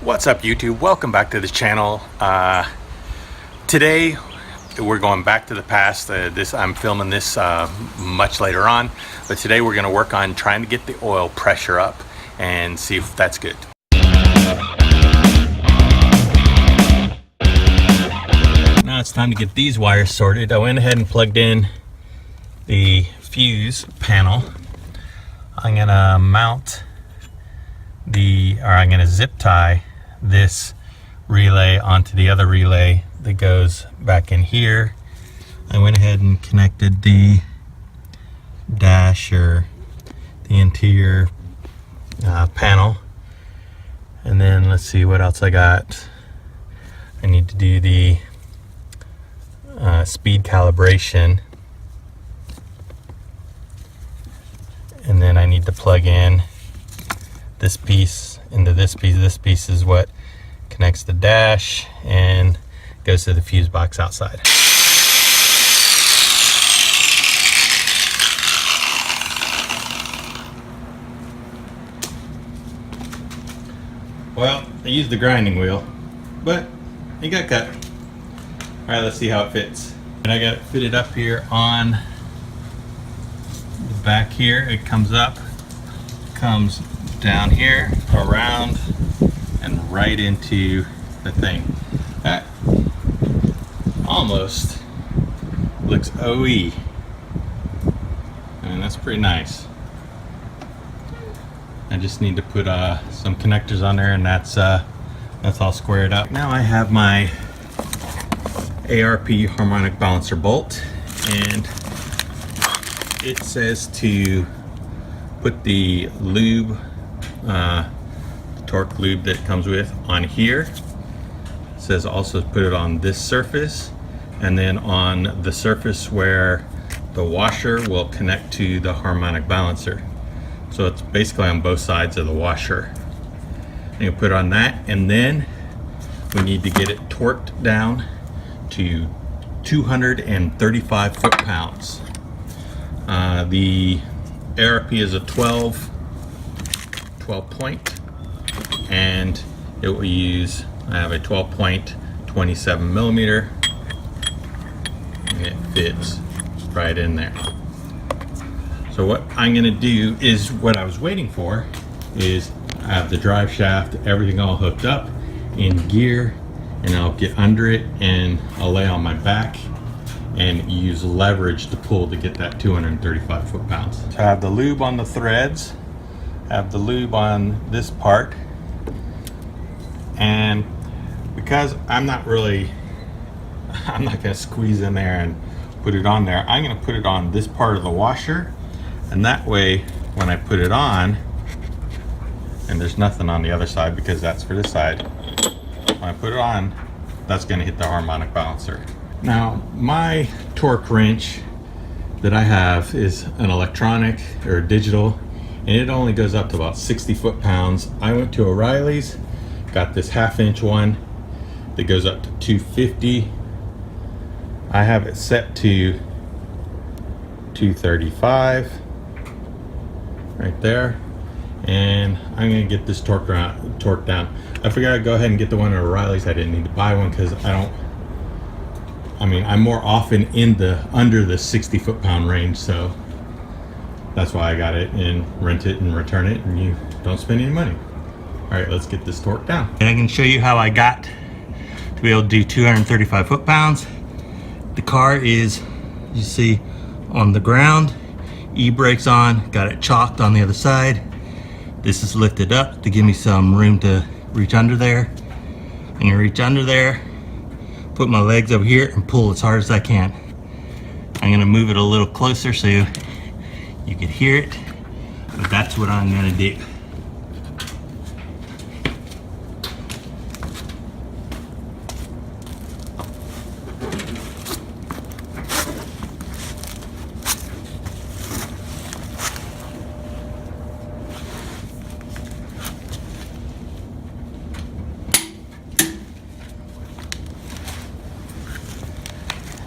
What's up, YouTube? Welcome back to the channel. Today we're going back to the past. I'm filming this much later on, but today we're going to work on trying to get the oil pressure up and see if that's good. Now it's time to get these wires sorted. I went ahead and plugged in the fuse panel. I'm going to mount I'm going to zip tie this relay onto the other relay that goes back in here. I went ahead and connected the dash, or the interior panel, and then let's see what else I got. I need to do the speed calibration, and then I need to plug in this piece into this piece. This piece is what connects the dash and goes to the fuse box outside. Well, I used the grinding wheel, but it got cut. Alright, let's see how it fits. And I got it fitted up here on the back here. It comes up, comes down here, around, and right into the thing. That almost looks OE, and that's pretty nice. I just need to put some connectors on there, and that's all squared up. Now I have my ARP Harmonic Balancer bolt, and it says to put the lube, torque lube that comes with, on here. It says also put it on this surface, and then on the surface where the washer will connect to the Harmonic Balancer. So it's basically on both sides of the washer. And you put it on that, and then we need to get it torqued down to 235 foot-pounds. The ARP is a 12 point, and it will use, I have a 12 point 27 millimeter, and it fits right in there. So what I'm going to do is, what I was waiting for is, I have the drive shaft, everything all hooked up in gear, and I'll get under it and I'll lay on my back and use leverage to pull to get that 235 foot-pounds. So I have the lube on the threads, I have the lube on this part, and because I'm not going to squeeze in there and put it on there, I'm going to put it on this part of the washer, and that way when I put it on, and there's nothing on the other side because that's for this side, when I put it on, that's going to hit the Harmonic Balancer. Now my torque wrench that I have is an electronic or digital, and it only goes up to about 60 foot-pounds. I went to O'Reilly's, got this 1/2 inch one that goes up to 250. I have it set to 235 right there, and I'm going to get this torque down. I figured I'd go ahead and get the one at O'Reilly's. I didn't need to buy one because I'm more often in under the 60 foot-pound range, so that's why I got it, and rent it and return it, and you don't spend any money. All right, let's get this torque down. And I can show you how I got to be able to do 235 foot-pounds. The car is, you see, on the ground, e-brakes on, got it chalked on the other side. This is lifted up to give me some room to reach under there. I'm gonna reach under there, put my legs over here, and pull as hard as I can. I'm gonna move it a little closer so you can hear it, but that's what I'm gonna do.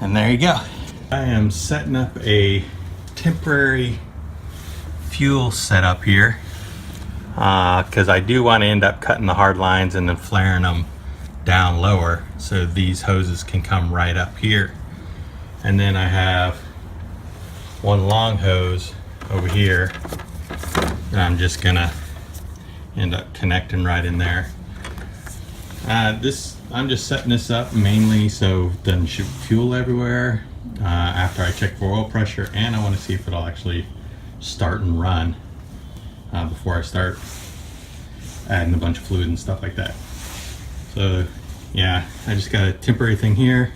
And there you go. I am setting up a temporary fuel setup here because I do want to end up cutting the hard lines and then flaring them down lower so these hoses can come right up here. And then I have one long hose over here that I'm just gonna end up connecting right in there. I'm just setting this up mainly so it doesn't shoot fuel everywhere after I check for oil pressure, and I want to see if it'll actually start and run before I start adding a bunch of fluid and stuff like that. So yeah, I just got a temporary thing here.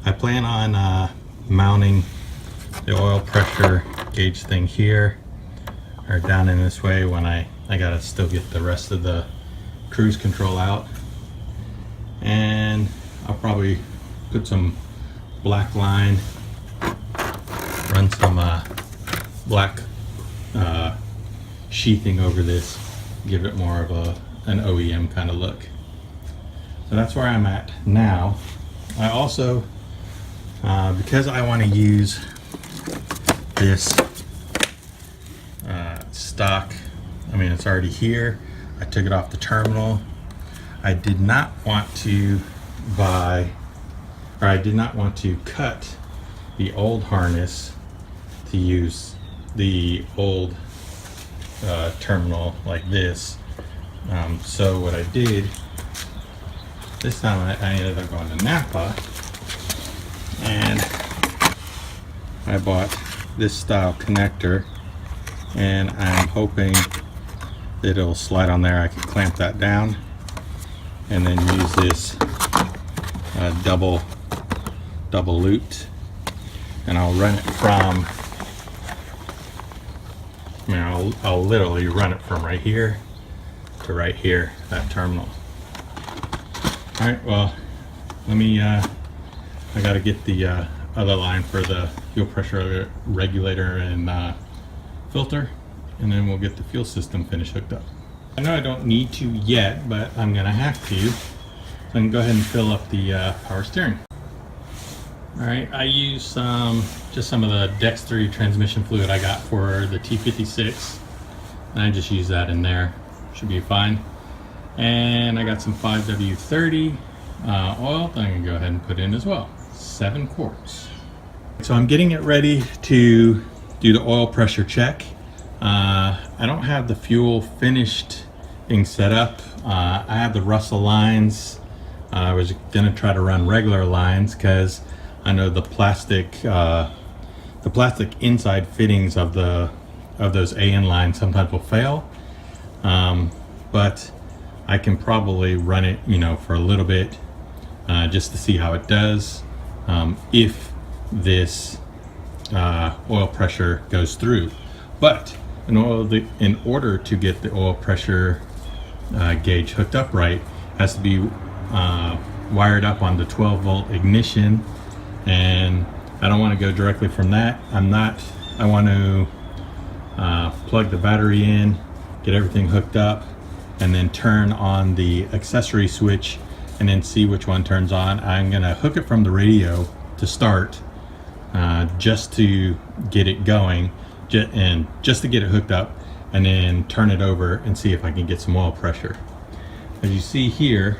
I plan on mounting the oil pressure gauge thing here or down in this way when I gotta still get the rest of the cruise control out. And I'll probably put some black line, run some black sheathing over this, give it more of an OEM kind of look. So that's where I'm at now. I also, because I want to use this stock, I mean it's already here, I took it off the terminal. I did not want to buy, or I did not want to cut the old harness to use the old terminal like this. So what I did, this time I ended up going to Napa and I bought this style connector, and I'm hoping that it'll slide on there. I can clamp that down and then use this double looped, and I'll run it from, I mean, I'll literally run it from right here to right here, that terminal. All right, well, let me, I gotta get the other line for the fuel pressure regulator and filter, and then we'll get the fuel system finished hooked up. I know I don't need to yet, but I'm gonna have to. So I can go ahead and fill up the power steering. All right, I use just some of the Dexter transmission fluid I got for the T56, and I just use that in there. Should be fine. And I got some 5W30 oil that I'm gonna go ahead and put in as well. 7 quarts. So I'm getting it ready to do the oil pressure check. I don't have the fuel finished being set up. I have the Russell lines. I was gonna try to run regular lines because I know the plastic inside fittings of those AN lines sometimes will fail. But I can probably run it, you know, for a little bit just to see how it does if this oil pressure goes through. But in order to get the oil pressure gauge hooked up right, it has to be wired up on the 12-volt ignition, and I don't want to go directly from that. I want to plug the battery in, get everything hooked up, and then turn on the accessory switch and then see which one turns on. I'm gonna hook it from the radio to start, just to get it going, and just to get it hooked up, and then turn it over and see if I can get some oil pressure. As you see here,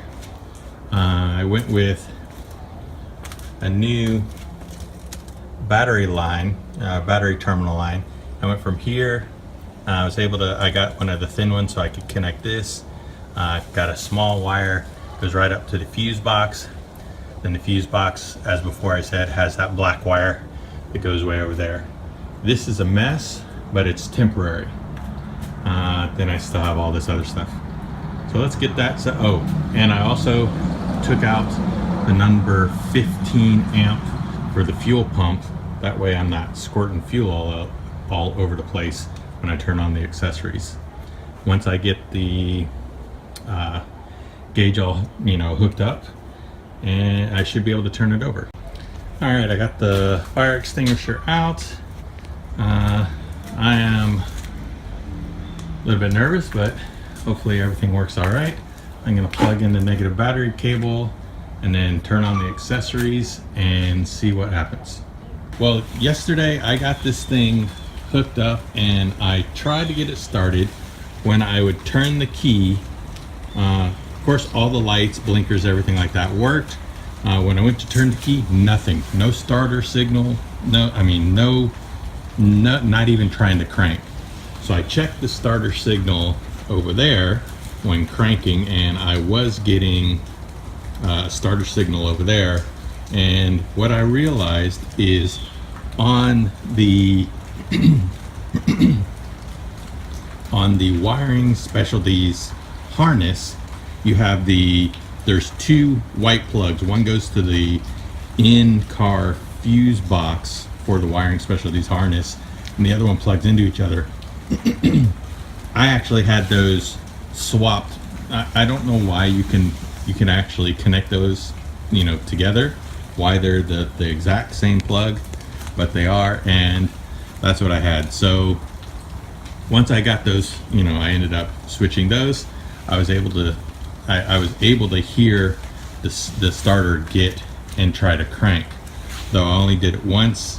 I went with a new battery line, battery terminal line. I went from here. I was able to, I got one of the thin ones so I could connect this. Got a small wire, goes right up to the fuse box. Then the fuse box, as before I said, has that black wire that goes way over there. This is a mess, but it's temporary. Then I still have all this other stuff. So let's get that set. Oh, and I also took out the number 15 amp for the fuel pump. That way I'm not squirting fuel all over the place when I turn on the accessories. Once I get the gauge all, you know, hooked up, and I should be able to turn it over. All right, I got the fire extinguisher out. I am a little bit nervous, but hopefully everything works all right. I'm gonna plug in the negative battery cable and then turn on the accessories and see what happens. Well, yesterday I got this thing hooked up and I tried to get it started, when I would turn the key, of course all the lights, blinkers, everything like that worked. When I went to turn the key, nothing. No starter signal. No, not even trying to crank. So I checked the starter signal over there when cranking, and I was getting a starter signal over there. And what I realized is on the on the wiring specialties harness, you have there's two white plugs. One goes to the in-car fuse box for the wiring specialties harness, and the other one plugs into each other. I actually had those swapped. I don't know why you can actually connect those, together. Why they're the exact same plug, but they are, and that's what I had. So once I got those, I ended up switching those. I was able to hear the starter get and try to crank, though I only did it once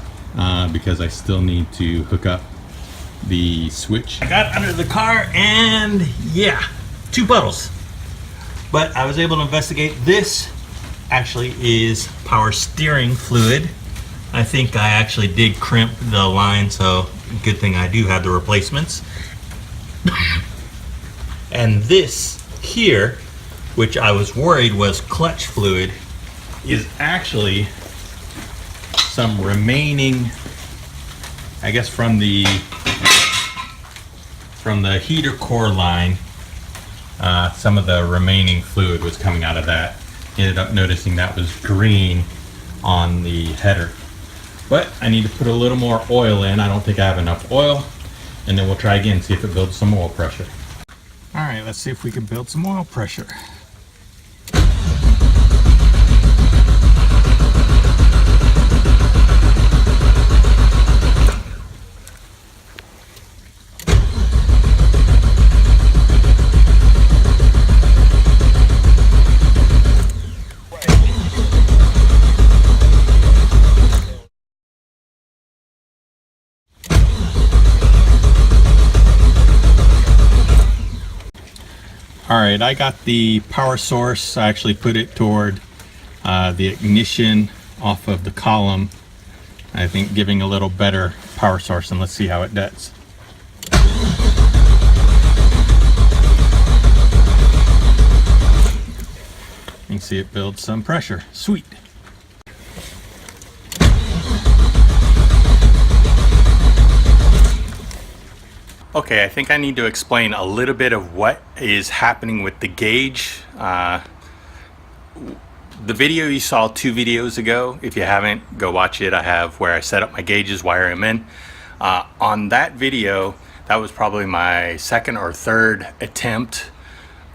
because I still need to hook up the switch. I got under the car, and yeah, 2 puddles, but I was able to investigate. This actually is power steering fluid. I think I actually did crimp the line, so good thing I do have the replacements. And this here, which I was worried was clutch fluid, is actually some remaining, I guess, from the heater core line. Some of the remaining fluid was coming out of that. Ended up noticing that was green on the header, but I need to put a little more oil in. I don't think I have enough oil, and then we'll try again, see if it builds some oil pressure. All right, let's see if we can build some oil pressure. All right, I got the power source. I actually put it toward the ignition off of the column. I think giving a little better power source, and let's see how it does. You can see it builds some pressure. Sweet. Okay, I think I need to explain a little bit of what is happening with the gauge. The video you saw 2 videos ago, if you haven't, go watch it. I have where I set up my gauges, wire them in. On that video, that was probably my 2nd or 3rd attempt,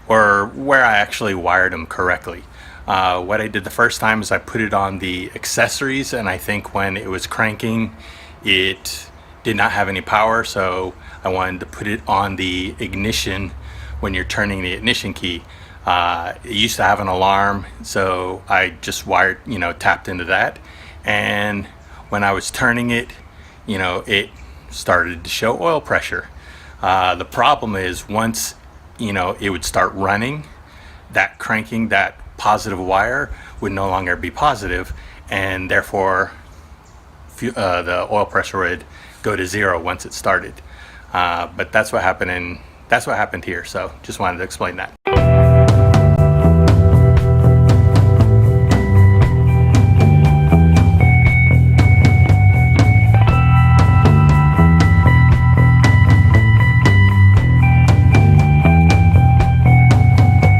or where I actually wired them correctly. What I did the first time is I put it on the accessories, and I think when it was cranking, it did not have any power, so I wanted to put it on the ignition when you're turning the ignition key. It used to have an alarm, so I just wired, tapped into that, and when I was turning it, it started to show oil pressure. The problem is once, it would start running, that cranking, that positive wire would no longer be positive, and therefore the oil pressure would go to 0 once it started. But that's what happened here, so just wanted to explain that.